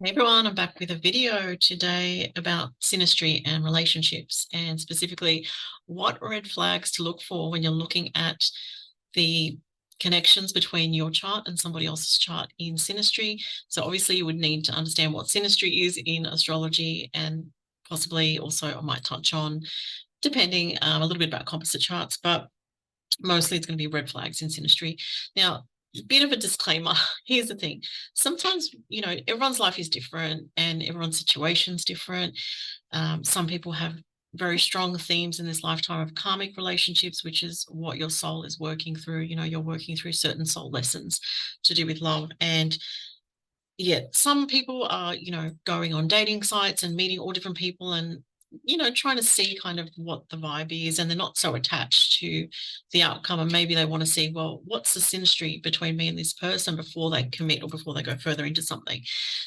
Hey everyone, I'm back with a video today about synastry and relationships, and specifically what red flags to look for when you're looking at the connections between your chart and somebody else's chart in synastry. So obviously you would need to understand what synastry is in astrology, and possibly also I might touch on, depending, a little bit about composite charts, but mostly it's going to be red flags in synastry. Now, a bit of a disclaimer. Here's the thing. Sometimes, everyone's life is different and everyone's situation's different. Some people have very strong themes in this lifetime of karmic relationships, which is what your soul is working through. You're working through certain soul lessons to do with love. And yet some people are, going on dating sites and meeting all different people and trying to see kind of what the vibe is, and they're not so attached to the outcome, and maybe they want to see, well, what's the synastry between me and this person before they commit or before they go further into something.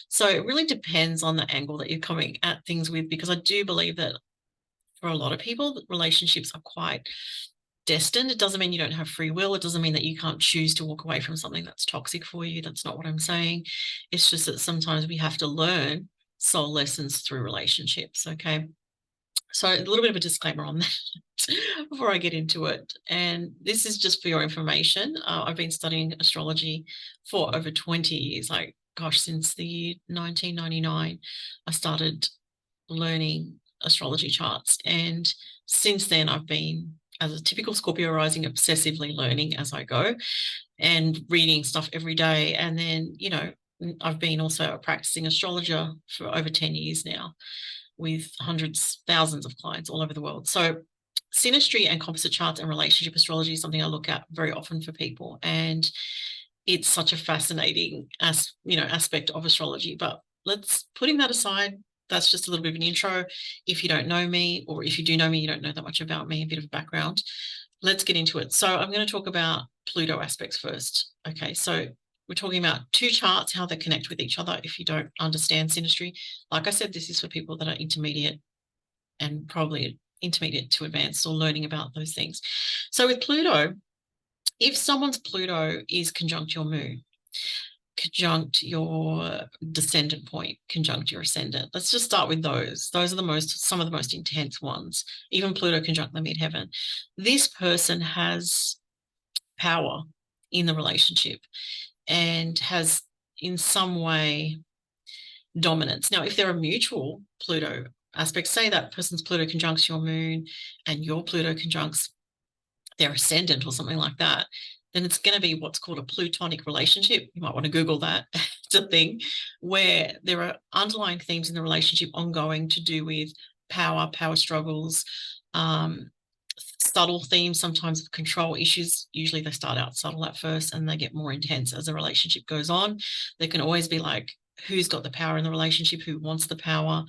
So it really depends on the angle that you're coming at things with, because I do believe that for a lot of people relationships are quite destined. It doesn't mean you don't have free will. It doesn't mean that you can't choose to walk away from something that's toxic for you. That's not what I'm saying. It's just that sometimes we have to learn soul lessons through relationships. Okay. So a little bit of a disclaimer on that before I get into it. And this is just for your information. I've been studying astrology for over 20 years. Like, gosh, since the year 1999, I started learning astrology charts. And since then, I've been, as a typical Scorpio rising, obsessively learning as I go and reading stuff every day. And then, I've been also a practicing astrologer for over 10 years now, with hundreds, thousands of clients all over the world. So synastry and composite charts and relationship astrology is something I look at very often for people. And it's such a fascinating aspect of astrology. But let's, putting that aside, that's just a little bit of an intro. If you don't know me, or if you do know me, you don't know that much about me, a bit of background. Let's get into it. So I'm going to talk about Pluto aspects first. Okay, so we're talking about two charts, how they connect with each other if you don't understand synastry. Like I said, this is for people that are intermediate and probably intermediate to advanced, or learning about those things. So with Pluto, if someone's Pluto is conjunct your moon, conjunct your descendant point, conjunct your ascendant. Let's just start with those. Those are some of the most intense ones. Even Pluto conjunct the midheaven. This person has power in the relationship and has in some way dominance. Now, if they're a mutual Pluto aspect, say that person's Pluto conjuncts your moon and your Pluto conjuncts their ascendant or something like that, then it's going to be what's called a plutonic relationship. You might want to Google that. It's a thing where there are underlying themes in the relationship ongoing to do with power struggles, subtle themes, sometimes of control issues. Usually they start out subtle at first and they get more intense as the relationship goes on. There can always be like, who's got the power in the relationship, who wants the power,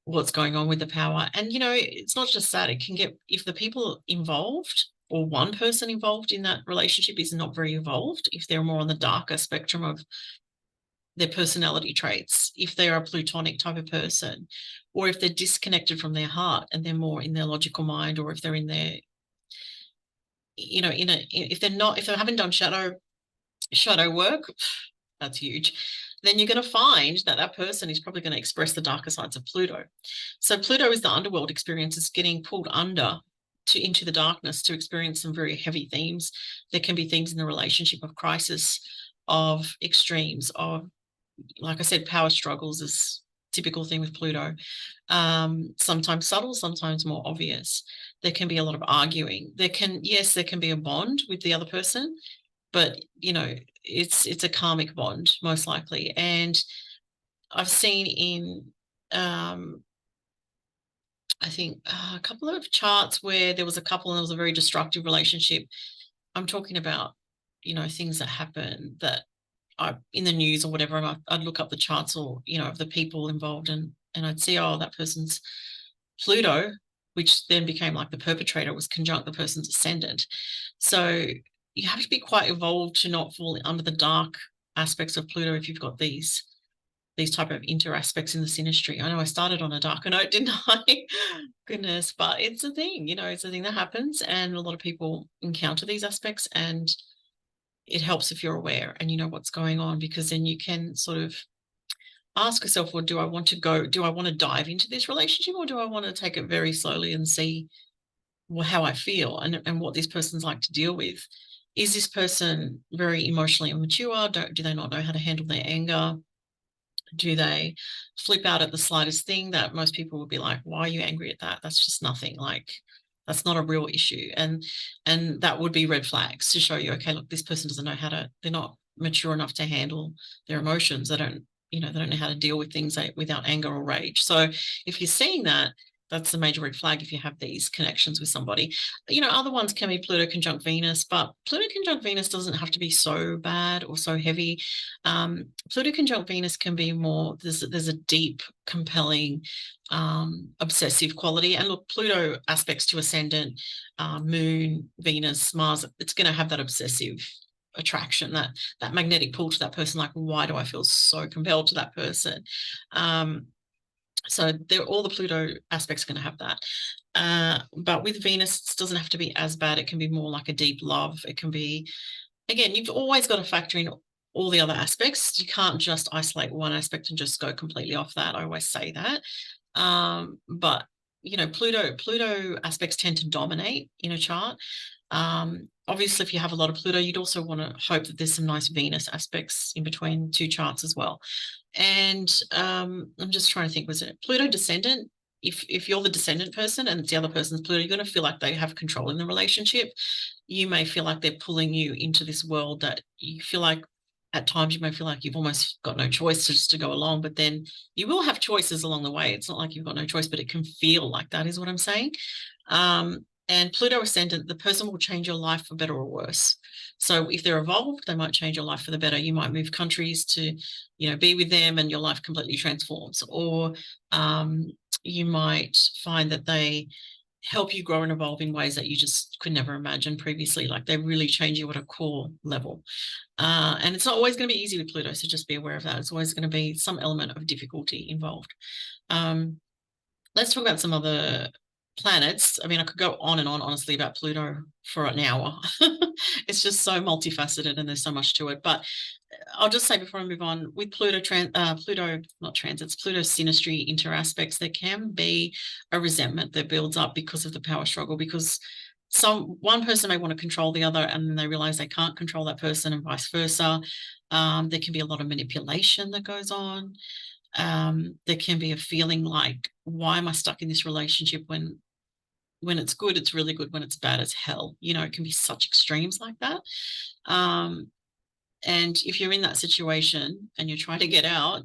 what's going on with the power. And, it's not just that. It can get, if the people involved or one person involved in that relationship is not very evolved, if they're more on the darker spectrum of their personality traits, if they're a plutonic type of person, or if they're disconnected from their heart and they're more in their logical mind, or if they're in their, if they haven't done shadow work, that's huge, then you're going to find that that person is probably going to express the darker sides of Pluto. So Pluto is the underworld experience, is getting pulled into the darkness to experience some very heavy themes. There can be themes in the relationship of crisis, of extremes, of, like I said, power struggles is typical thing with Pluto. Sometimes subtle, sometimes more obvious. There can be a lot of arguing. There can be a bond with the other person, but it's a karmic bond most likely. And I've seen in I think a couple of charts where there was a couple and there was a very destructive relationship. I'm talking about things that happen that are in the news or whatever, and I'd look up the charts, or of the people involved, and I'd see, oh, that person's Pluto, which then became like the perpetrator, was conjunct the person's ascendant. So you have to be quite evolved to not fall under the dark aspects of Pluto if you've got these type of inter aspects in the synastry. I know I started on a darker note, didn't I? Goodness, but it's a thing, it's a thing that happens, and a lot of people encounter these aspects, and it helps if you're aware and you know what's going on, because then you can sort of ask yourself, well, do I want to dive into this relationship, or do I want to take it very slowly and see how I feel and what this person's like to deal with? Is this person very emotionally immature? Do they not know how to handle their anger? Do they flip out at the slightest thing that most people would be like, why are you angry at that? That's just nothing. Like, that's not a real issue. And that would be red flags to show you, okay, look, this person doesn't know they're not mature enough to handle their emotions. They don't know how to deal with things without anger or rage. So if you're seeing that, that's a major red flag if you have these connections with somebody. Other ones can be Pluto conjunct Venus, but Pluto conjunct Venus doesn't have to be so bad or so heavy. Pluto conjunct Venus can be more, there's a deep, compelling, obsessive quality. And look, Pluto aspects to Ascendant, Moon, Venus, Mars, it's going to have that obsessive attraction, that magnetic pull to that person. Like, why do I feel so compelled to that person? So all the Pluto aspects are going to have that. But with Venus, it doesn't have to be as bad. It can be more like a deep love. It can be, again, you've always got to factor in all the other aspects. You can't just isolate one aspect and just go completely off that. I always say that. But Pluto aspects tend to dominate in a chart. Obviously, if you have a lot of Pluto, you'd also want to hope that there's some nice Venus aspects in between two charts as well. And I'm just trying to think, was it Pluto descendant? If you're the descendant person and it's the other person's Pluto, you're going to feel like they have control in the relationship. You may feel like they're pulling you into this world that you feel like at times you may feel like you've almost got no choice just to go along, but then you will have choices along the way. It's not like you've got no choice, but it can feel like that is what I'm saying. And Pluto ascendant, the person will change your life for better or worse. So if they're evolved, they might change your life for the better. You might move countries to, be with them and your life completely transforms. Or you might find that they help you grow and evolve in ways that you just could never imagine previously. Like, they really change you at a core level. And it's not always going to be easy with Pluto, so just be aware of that. It's always going to be some element of difficulty involved. Let's talk about some other planets. I mean, I could go on and on, honestly, about Pluto for an hour. It's just so multifaceted and there's so much to it. But I'll just say before I move on, with Pluto Synastry inter aspects, there can be a resentment that builds up because of the power struggle, because one person may want to control the other and then they realize they can't control that person, and vice versa. There can be a lot of manipulation that goes on. There can be a feeling like, why am I stuck in this relationship when it's good, it's really good, when it's bad, it's hell. It can be such extremes like that. And if you're in that situation and you're trying to get out,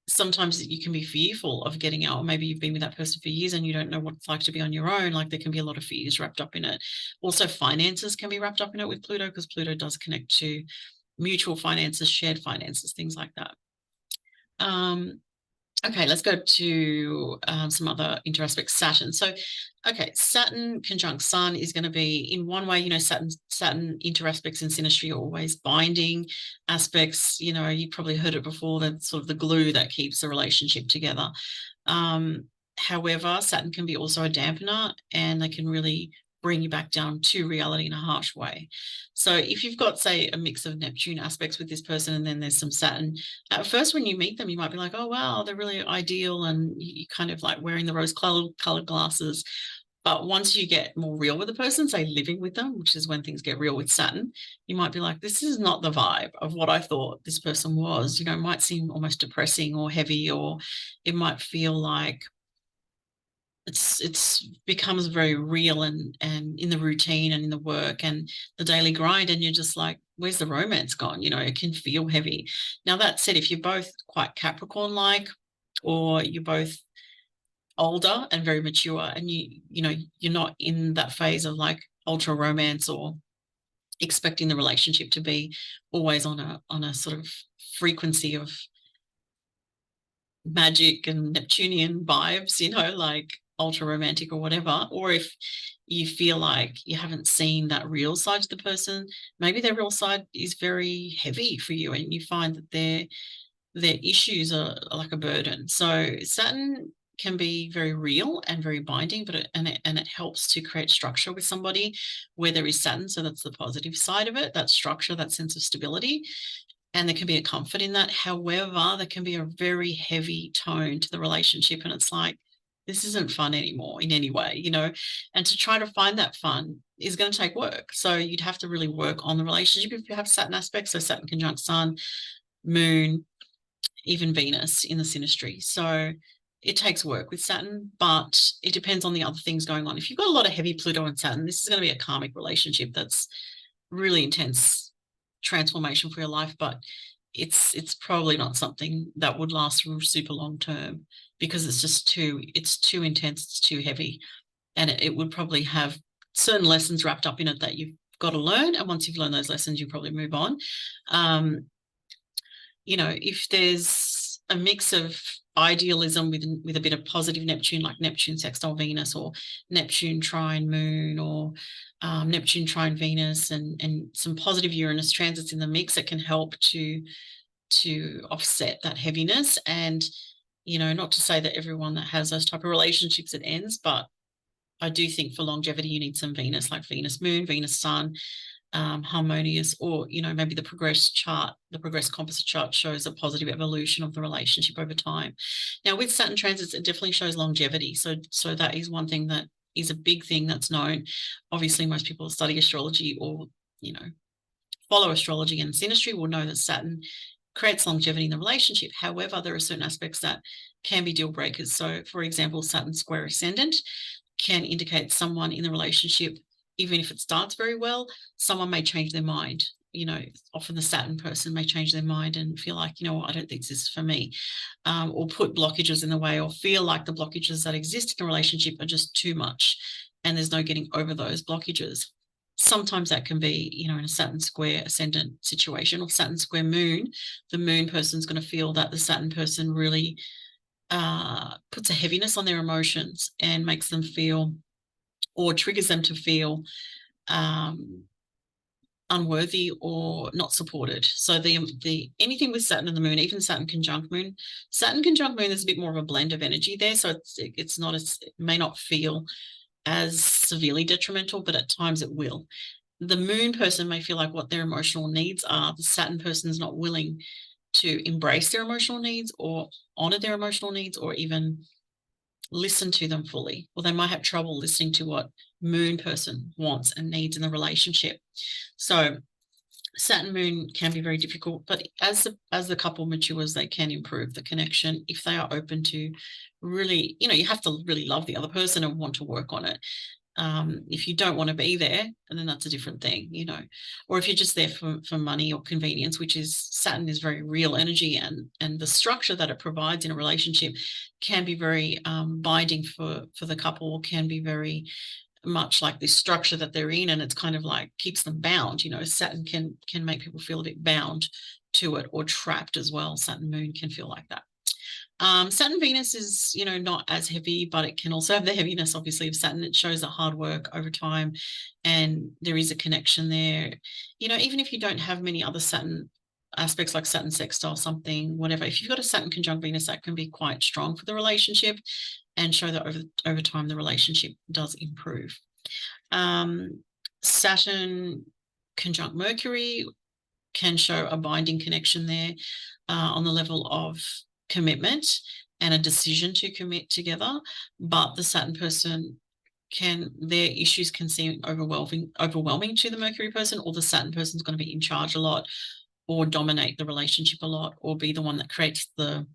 sometimes you can be fearful of getting out. Or maybe you've been with that person for years and you don't know what it's like to be on your own. Like, there can be a lot of fears wrapped up in it. Also, finances can be wrapped up in it with Pluto, because Pluto does connect to mutual finances, shared finances, things like that. Okay, let's go to some other interaspects. Saturn. So, okay, Saturn conjunct Sun is going to be, in one way, Saturn interaspects in synastry are always binding aspects. You probably heard it before, that's sort of the glue that keeps the relationship together. However, Saturn can be also a dampener, and they can really bring you back down to reality in a harsh way. So if you've got, say, a mix of Neptune aspects with this person and then there's some Saturn, at first when you meet them, you might be like, oh, wow, they're really ideal, and you kind of like wearing the rose-colored glasses. But once you get more real with the person, say living with them, which is when things get real with Saturn, you might be like, this is not the vibe of what I thought this person was. It might seem almost depressing or heavy, or it might feel like it's becomes very real and in the routine and in the work and the daily grind, and you're just like, where's the romance gone? It can feel heavy. Now, that said, if you're both quite Capricorn like, or you're both older and very mature, and you're not in that phase of like ultra romance or expecting the relationship to be always on a sort of frequency of magic and Neptunian vibes, like ultra romantic or whatever, or if you feel like you haven't seen that real side to the person, maybe their real side is very heavy for you and you find that their issues are like a burden. So Saturn can be very real and very binding, but it helps to create structure with somebody where there is Saturn. So that's the positive side of it, that structure, that sense of stability. and there can be a comfort in that. However, there can be a very heavy tone to the relationship, and it's like, this isn't fun anymore in any way, you know, and to try to find that fun is going to take work. So you'd have to really work on the relationship if you have Saturn aspects, so Saturn conjunct Sun, Moon, even Venus in the synastry. So it takes work with Saturn, but it depends on the other things going on. If you've got a lot of heavy Pluto and Saturn, this is going to be a karmic relationship that's really intense transformation for your life, but it's probably not something that would last super long term, because it's too intense, it's too heavy, and it would probably have certain lessons wrapped up in it that you've got to learn, and once you've learned those lessons, you probably move on. You know, if there's a mix of idealism with a bit of positive Neptune, like Neptune sextile Venus, or Neptune trine Moon, or Neptune trine Venus, and some positive Uranus transits in the mix, it can help to offset that heaviness. And, you know, not to say that everyone that has those type of relationships it ends, but I do think for longevity you need some Venus, like Venus Moon, Venus Sun, harmonious, or, you know, maybe the progress chart, the progress composite chart shows a positive evolution of the relationship over time. Now with Saturn transits, it definitely shows longevity. So that is one thing that is a big thing that's known. Obviously, most people study astrology or, you know, follow astrology and synastry will know that Saturn creates longevity in the relationship. However, there are certain aspects that can be deal breakers. So for example, Saturn square Ascendant can indicate someone in the relationship, even if it starts very well, someone may change their mind. You know, often the Saturn person may change their mind and feel like, you know what, I don't think this is for me, or put blockages in the way, or feel like the blockages that exist in a relationship are just too much and there's no getting over those blockages. Sometimes that can be, you know, in a Saturn square Ascendant situation, or Saturn square Moon, the Moon person's going to feel that the Saturn person really puts a heaviness on their emotions and makes them feel, or triggers them to feel unworthy or not supported. So the anything with Saturn and the Moon, even Saturn conjunct Moon, there's a bit more of a blend of energy there. So it's not as, it may not feel as severely detrimental, but at times it will. The Moon person may feel like what their emotional needs are, the Saturn person is not willing to embrace their emotional needs or honor their emotional needs, or even listen to them fully, or they might have trouble listening to what Moon person wants and needs in the relationship. So Saturn Moon can be very difficult, but as the couple matures, they can improve the connection if they are open to really, you know, you have to really love the other person and want to work on it. If you don't want to be there, and then that's a different thing, you know, or if you're just there for money or convenience, which is, Saturn is very real energy, and the structure that it provides in a relationship can be very binding for the couple, can be very much like this structure that they're in, and it's kind of like keeps them bound. You know, Saturn can make people feel a bit bound to it, or trapped as well. Saturn Moon can feel like that. Saturn Venus is, you know, not as heavy, but it can also have the heaviness, obviously, of Saturn. It shows the hard work over time, and there is a connection there. You know, even if you don't have many other Saturn aspects like Saturn sextile something, whatever, if you've got a Saturn conjunct Venus, that can be quite strong for the relationship and show that over time the relationship does improve. Saturn conjunct Mercury can show a binding connection there on the level of commitment and a decision to commit together, but the Saturn person their issues can seem overwhelming to the Mercury person, or the Saturn person is going to be in charge a lot, or dominate the relationship a lot, or be the one that creates the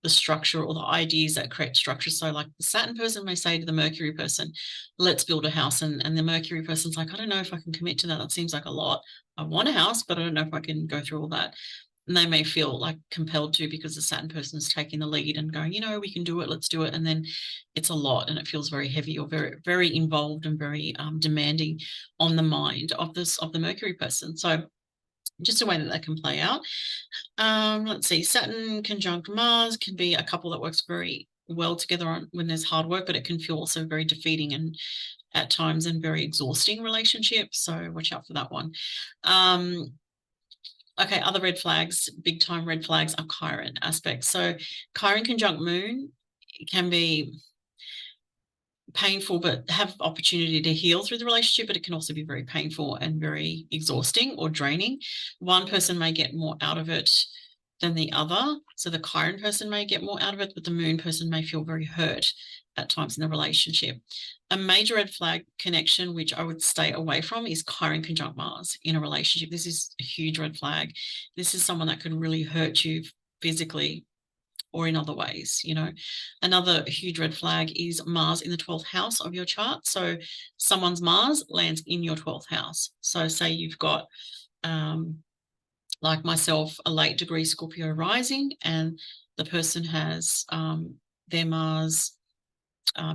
structure, or the ideas that create structure. So like the Saturn person may say to the Mercury person, let's build a house. And the Mercury person's like, I don't know if I can commit to that. That seems like a lot. I want a house, but I don't know if I can go through all that. And they may feel like compelled to, because the Saturn person is taking the lead and going, you know, we can do it, let's do it. And then it's a lot, and it feels very heavy, or very, very involved, and very demanding on the mind of the Mercury person. So just a way that can play out. Let's see, Saturn conjunct Mars can be a couple that works very well together when there's hard work, but it can feel also very defeating and at times and very exhausting relationship. So watch out for that one. Okay, other red flags, big time red flags, are Chiron aspects. So Chiron conjunct Moon can be painful, but have opportunity to heal through the relationship, but it can also be very painful and very exhausting or draining. One person may get more out of it than the other. So the Chiron person may get more out of it, but the moon person may feel very hurt at times in the relationship. A major red flag connection, which I would stay away from, is Chiron conjunct Mars in a relationship. This is a huge red flag. This is someone that could really hurt you physically or in other ways, you know. Another huge red flag is Mars in the 12th house of your chart. So someone's Mars lands in your 12th house. So say you've got, like myself, a late degree Scorpio rising, and the person has their Mars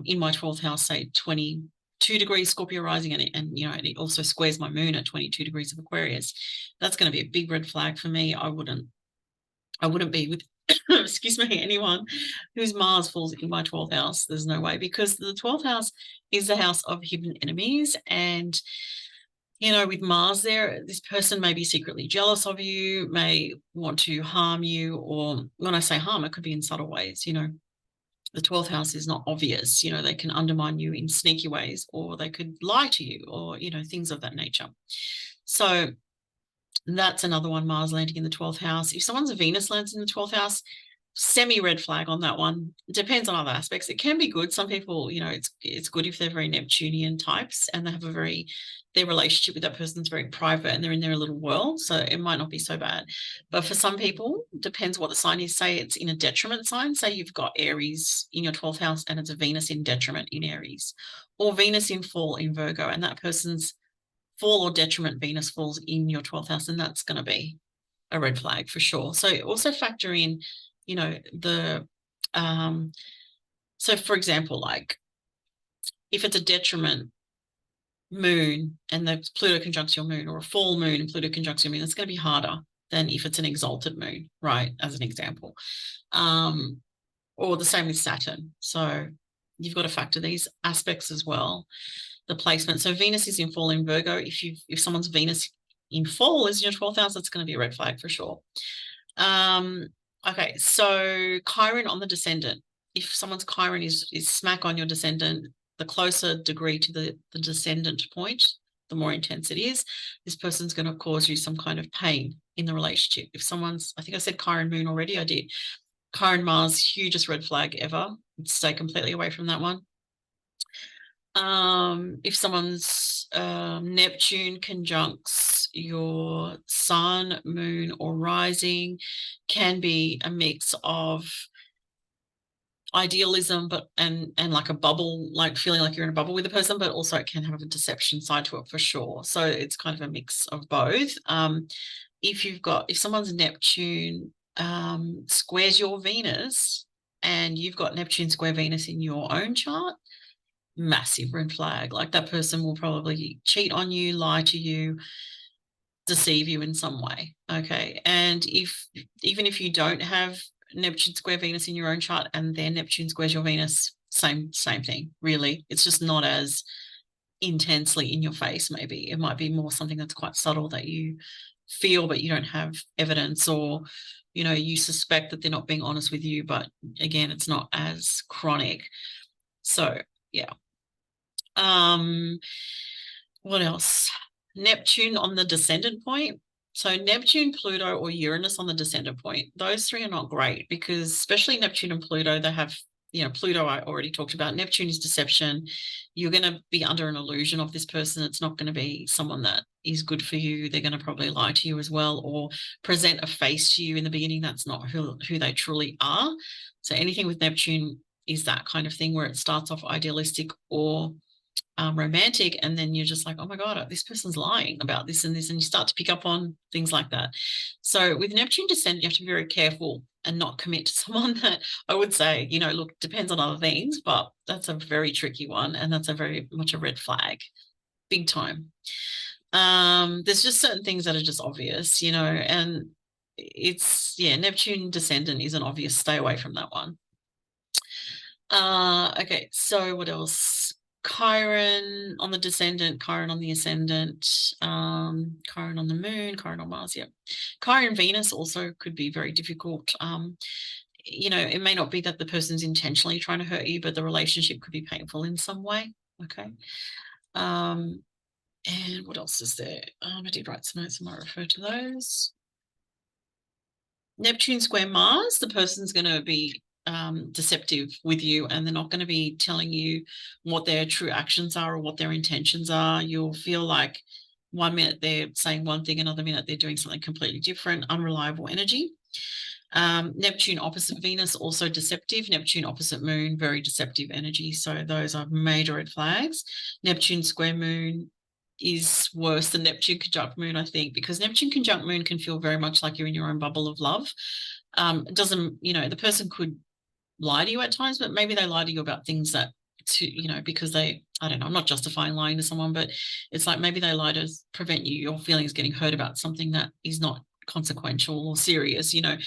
in my 12th house, say 22 degrees Scorpio rising, and you know, it also squares my moon at 22 degrees of Aquarius. That's going to be a big red flag for me. I wouldn't be with excuse me, anyone whose Mars falls in my 12th house. There's no way, because the 12th house is the house of hidden enemies. And, you know, with Mars there, this person may be secretly jealous of you, may want to harm you, or when I say harm, it could be in subtle ways. You know, the 12th house is not obvious. You know, they can undermine you in sneaky ways, or they could lie to you, or, you know, things of that nature. So that's another one, Mars landing in the 12th house. If someone's Venus lands in the 12th house, semi-red flag on that one. It depends on other aspects. It can be good. Some people, you know, it's good if they're very Neptunian types and they have their relationship with that person's very private and they're in their little world. So it might not be so bad. But for some people, depends what the sign is. Say it's in a detriment sign. Say you've got Aries in your 12th house and it's a Venus in detriment in Aries, or Venus in fall in Virgo, and that person's fall or detriment Venus falls in your 12th house, and that's going to be a red flag for sure. So also factor in, you know, so for example, like if it's a detriment moon and the Pluto conjuncts your moon, or a full moon and Pluto conjuncts your moon, it's going to be harder than if it's an exalted moon, right? As an example. Or the same with Saturn. So you've got to factor these aspects as well. The placement. So Venus is in fall in Virgo. If someone's Venus in fall is in your 12th house, that's going to be a red flag for sure. Okay, so Chiron on the descendant. If someone's Chiron is smack on your descendant, the closer degree to the descendant point, the more intense it is. This person's going to cause you some kind of pain in the relationship. If someone's, I think I said Chiron moon already, I did. Chiron Mars, hugest red flag ever. Stay completely away from that one. If someone's Neptune conjuncts your sun, moon, or rising, can be a mix of idealism, but and like a bubble, like feeling like you're in a bubble with a person, but also it can have a deception side to it for sure. So it's kind of a mix of both. If someone's Neptune squares your Venus, and you've got Neptune square Venus in your own chart, massive red flag. Like that person will probably cheat on you, lie to you, deceive you in some way. Okay. And even if you don't have Neptune square Venus in your own chart and their Neptune squares your Venus, same thing, really. It's just not as intensely in your face, maybe. It might be more something that's quite subtle that you feel, but you don't have evidence, or, you know, you suspect that they're not being honest with you, but again, it's not as chronic. So, yeah. What else? Neptune on the descendant point. So Neptune, Pluto, or Uranus on the descendant point. Those three are not great, because especially Neptune and Pluto, they have, you know, Pluto I already talked about. Neptune is deception. You're going to be under an illusion of this person. It's not going to be someone that is good for you. They're going to probably lie to you as well, or present a face to you in the beginning that's not who they truly are. So anything with Neptune is that kind of thing, where it starts off idealistic or romantic, and then you're just like, oh my God, this person's lying about this and this, and you start to pick up on things like that. So with Neptune descent, you have to be very careful and not commit to someone that, I would say, you know, look, depends on other things, but that's a very tricky one, and that's a very much a red flag, big time. There's just certain things that are just obvious, you know, and Neptune descendant is an obvious stay away from that one. Okay, so what else? Chiron on the descendant, Chiron on the ascendant, Chiron on the moon, Chiron on Mars. Yeah, Chiron Venus also could be very difficult. you know, it may not be that the person's intentionally trying to hurt you, but the relationship could be painful in some way. Okay. And what else is there? I did write some notes. I might refer to those. Neptune square Mars, the person's going to be deceptive with you, and they're not going to be telling you what their true actions are or what their intentions are. You'll feel like 1 minute they're saying one thing, another minute they're doing something completely different, unreliable energy. Neptune opposite Venus, also deceptive. Neptune opposite Moon, very deceptive energy. So those are major red flags. Neptune square Moon is worse than Neptune conjunct Moon, I think, because Neptune conjunct Moon can feel very much like you're in your own bubble of love. It doesn't, you know, the person could lie to you at times, but maybe they lie to you about things that, you know, because they, I don't know, I'm not justifying lying to someone, but it's like maybe they lie to prevent your feelings getting hurt about something that is not consequential or serious, you know.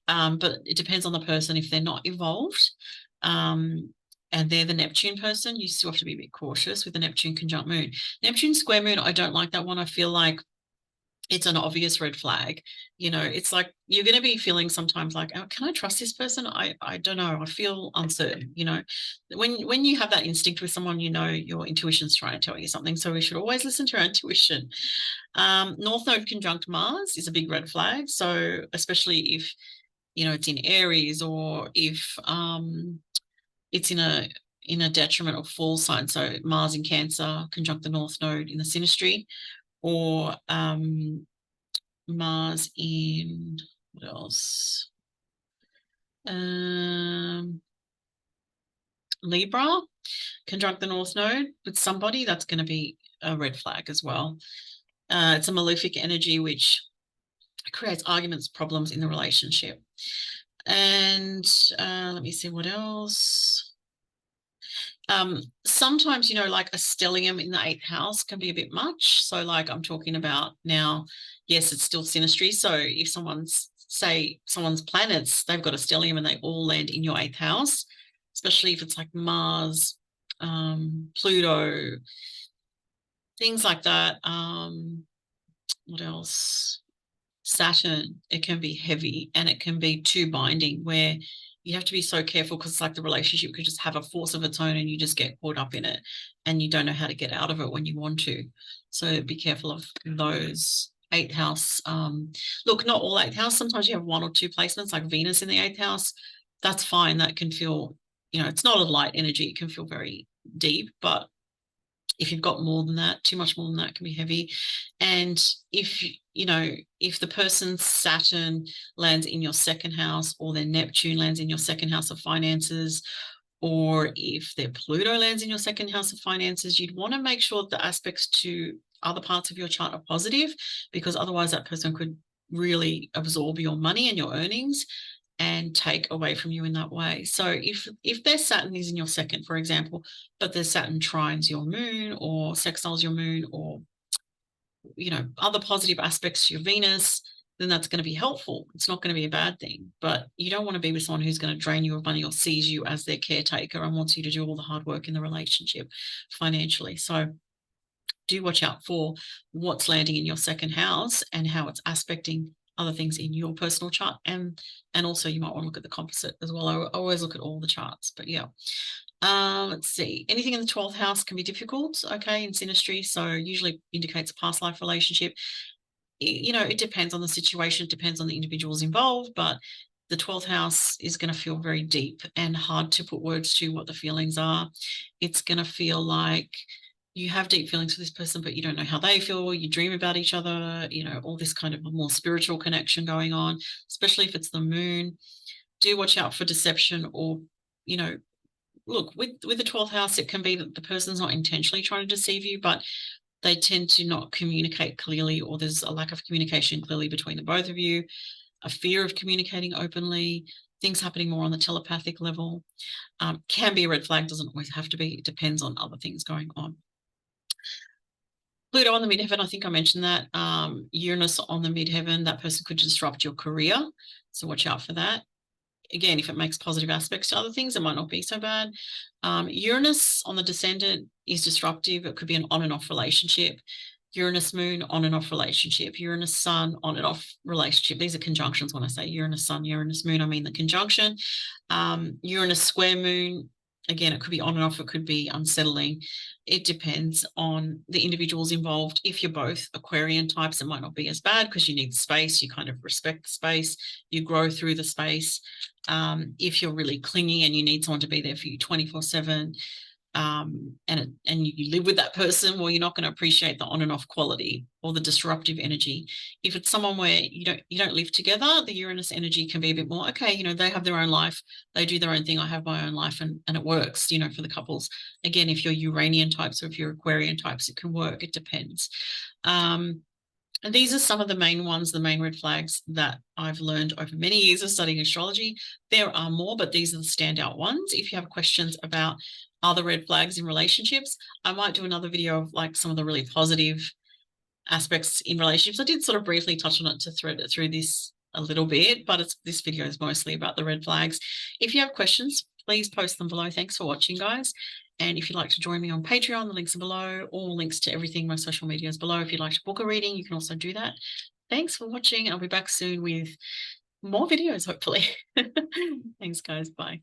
But it depends on the person. If they're not evolved, and they're the Neptune person, you still have to be a bit cautious with the Neptune conjunct Moon. Neptune square Moon, I don't like that one. I feel like it's an obvious red flag. You know, it's like you're going to be feeling sometimes like, oh, can I trust this person? I don't know. I feel uncertain. You know, when you have that instinct with someone, you know your intuition's trying to tell you something. So we should always listen to our intuition. North Node conjunct Mars is a big red flag. So especially if, you know, it's in Aries, or if it's in a detriment or fall sign. So Mars in Cancer conjunct the North Node in the Synastry, or Mars in, what else? Libra conjunct the North Node with somebody, that's going to be a red flag as well. It's a malefic energy which creates arguments, problems in the relationship. And let me see what else. Sometimes, you know, like a stellium in the 8th house can be a bit much. So like I'm talking about now, yes, it's still synastry. So if someone's planets, they've got a stellium and they all land in your 8th house, especially if it's like Mars, Pluto, things like that. What else? Saturn, it can be heavy and it can be too binding, where you have to be so careful, because it's like the relationship could just have a force of its own and you just get caught up in it and you don't know how to get out of it when you want to. So be careful of those. 8th house. Look, not all 8th house. Sometimes you have 1 or 2 placements, like Venus in the 8th house. That's fine. That can feel, you know, it's not a light energy. It can feel very deep, but if you've got more than that, too much more than that can be heavy. And if, you know, if the person's Saturn lands in your 2nd house, or their Neptune lands in your 2nd house of finances, or if their Pluto lands in your 2nd house of finances, you'd want to make sure that the aspects to other parts of your chart are positive, because otherwise that person could really absorb your money and your earnings and take away from you in that way. So if their Saturn is in your 2nd, for example, but their Saturn trines your moon or sextiles your moon, or, you know, other positive aspects to your Venus, then that's going to be helpful. It's not going to be a bad thing. But you don't want to be with someone who's going to drain you of money or sees you as their caretaker and wants you to do all the hard work in the relationship financially. So do watch out for what's landing in your 2nd house and how it's aspecting other things in your personal chart. And also you might want to look at the composite as well. I always look at all the charts, but yeah. Let's see. Anything in the 12th house can be difficult, okay, in synastry. So usually indicates a past life relationship. You know, it depends on the situation, it depends on the individuals involved, but the 12th house is going to feel very deep and hard to put words to what the feelings are. It's going to feel like you have deep feelings for this person, but you don't know how they feel. You dream about each other, you know, all this kind of more spiritual connection going on, especially if it's the moon. Do watch out for deception, or, you know, look, with the 12th house, it can be that the person's not intentionally trying to deceive you, but they tend to not communicate clearly, or there's a lack of communication clearly between the both of you, a fear of communicating openly, things happening more on the telepathic level. Can be a red flag, doesn't always have to be. It depends on other things going on. Pluto on the midheaven, I think I mentioned that. Uranus on the midheaven, that person could disrupt your career. So watch out for that. Again, if it makes positive aspects to other things, it might not be so bad. Uranus on the descendant is disruptive. It could be an on and off relationship. Uranus moon, on and off relationship. Uranus sun, on and off relationship. These are conjunctions. When I say Uranus sun, Uranus moon, I mean the conjunction. Uranus square moon, again, it could be on and off, it could be unsettling. It depends on the individuals involved. If you're both Aquarian types, it might not be as bad because you need space. You kind of respect the space. You grow through the space. If you're really clingy and you need someone to be there for you 24/7, and you live with that person, well, you're not going to appreciate the on and off quality or the disruptive energy. If it's someone where you don't live together, the Uranus energy can be a bit more, okay, they have their own life, they do their own thing, I have my own life, and it works, for the couples. Again, if you're Uranian types or if you're Aquarian types, it can work. It depends. And these are some of the main ones, the main red flags that I've learned over many years of studying astrology. There are more, but these are the standout ones. If you have questions about other red flags in relationships, I might do another video of like some of the really positive aspects in relationships. I did sort of briefly touch on it to thread it through this a little bit, but this video is mostly about the red flags. If you have questions, please post them below. Thanks for watching, guys. And if you'd like to join me on Patreon, the links are below. All links to everything, my social media is below. If you'd like to book a reading, you can also do that. Thanks for watching. I'll be back soon with more videos, hopefully. Thanks, guys. Bye.